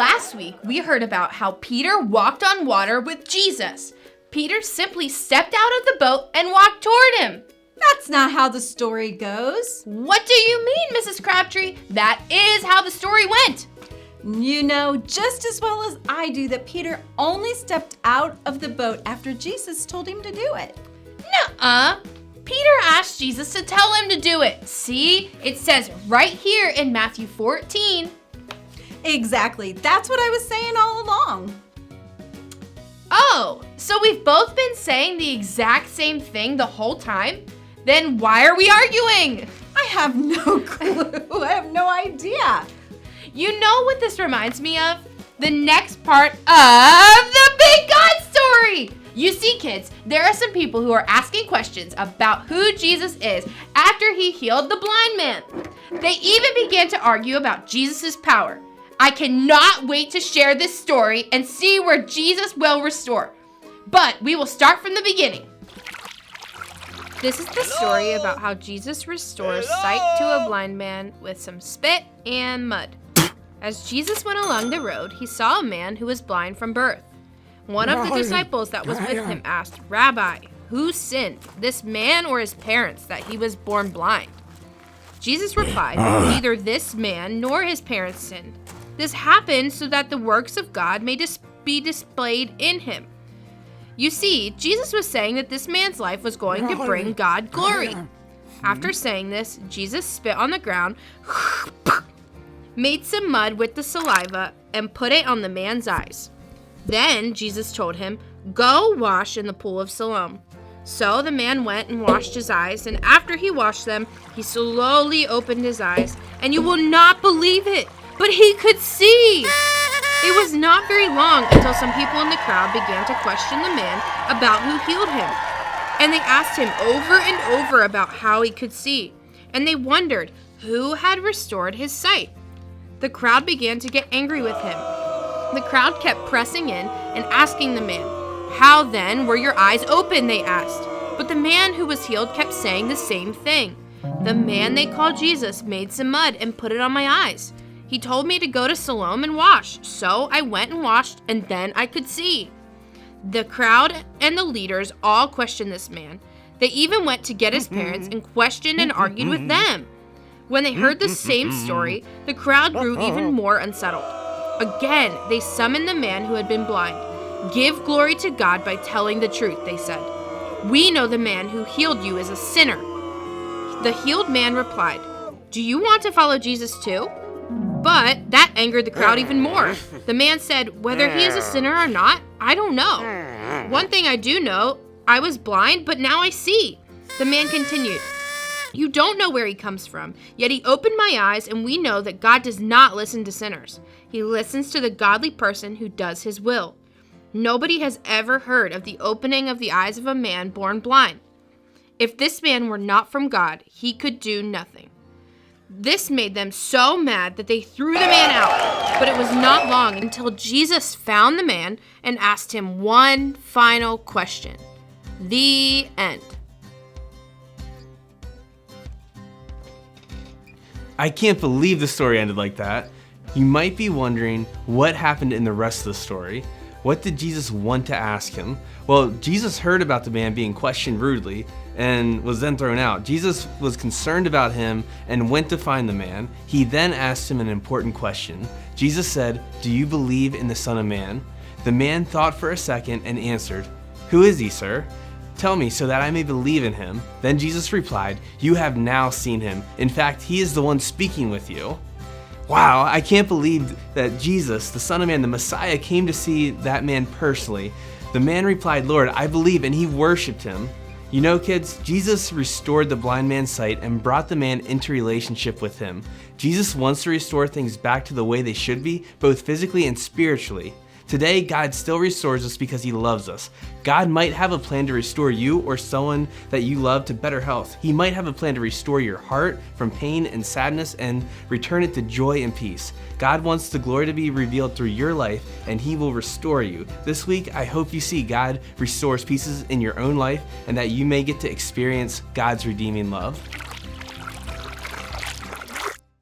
Last week, we heard about how Peter walked on water with Jesus. Peter simply stepped out of the boat and walked toward him. That's not how the story goes. What do you mean, Mrs. Crabtree? That is how the story went. You know just as well as I do that Peter only stepped out of the boat after Jesus told him to do it. Nuh-uh. Peter asked Jesus to tell him to do it. See, it says right here in Matthew 14. Exactly. That's what I was saying all along. Oh, so we've both been saying the exact same thing the whole time? Then why are we arguing? I have no clue. I have no idea. You know what this reminds me of? The next part of the Big God story! You see, kids, there are some people who are asking questions about who Jesus is after he healed the blind man. They even began to argue about Jesus' power. I cannot wait to share this story and see where Jesus will restore. But we will start from the beginning. This is the story about how Jesus restores sight to a blind man with some spit and mud. As Jesus went along the road, he saw a man who was blind from birth. One of the disciples that was with him asked, "Rabbi, who sinned, this man or his parents, that he was born blind?" Jesus replied, "Neither this man nor his parents sinned. This happened so that the works of God may be displayed in him." You see, Jesus was saying that this man's life was going to bring God glory. After saying this, Jesus spit on the ground, made some mud with the saliva, and put it on the man's eyes. Then Jesus told him, "Go wash in the pool of Siloam." So the man went and washed his eyes, and after he washed them, he slowly opened his eyes, and you will not believe it, but he could see. It was not very long until some people in the crowd began to question the man about who healed him. And they asked him over and over about how he could see. And they wondered who had restored his sight. The crowd began to get angry with him. The crowd kept pressing in and asking the man, "How then were your eyes open?" they asked. But the man who was healed kept saying the same thing. "The man they called Jesus made some mud and put it on my eyes. He told me to go to Siloam and wash, so I went and washed, and then I could see." The crowd and the leaders all questioned this man. They even went to get his parents and questioned and argued with them. When they heard the same story, the crowd grew even more unsettled. Again, they summoned the man who had been blind. "Give glory to God by telling the truth," they said. "We know the man who healed you is a sinner." The healed man replied, "Do you want to follow Jesus too?" But that angered the crowd even more. The man said, "Whether he is a sinner or not, I don't know. One thing I do know, I was blind, but now I see." The man continued, "You don't know where he comes from, yet he opened my eyes, and we know that God does not listen to sinners. He listens to the godly person who does his will. Nobody has ever heard of the opening of the eyes of a man born blind. If this man were not from God, he could do nothing." This made them so mad that they threw the man out. But it was not long until Jesus found the man and asked him one final question. The end. I can't believe the story ended like that. You might be wondering what happened in the rest of the story. What did Jesus want to ask him? Well, Jesus heard about the man being questioned rudely and was then thrown out. Jesus was concerned about him and went to find the man. He then asked him an important question. Jesus said, "Do you believe in the Son of Man?" The man thought for a second and answered, "Who is he, sir? Tell me so that I may believe in him." Then Jesus replied, "You have now seen him. In fact, he is the one speaking with you." Wow, I can't believe that Jesus, the Son of Man, the Messiah, came to see that man personally. The man replied, "Lord, I believe," and he worshiped him. You know, kids, Jesus restored the blind man's sight and brought the man into relationship with him. Jesus wants to restore things back to the way they should be, both physically and spiritually. Today, God still restores us because he loves us. God might have a plan to restore you or someone that you love to better health. He might have a plan to restore your heart from pain and sadness and return it to joy and peace. God wants the glory to be revealed through your life, and he will restore you. This week, I hope you see God restores pieces in your own life and that you may get to experience God's redeeming love.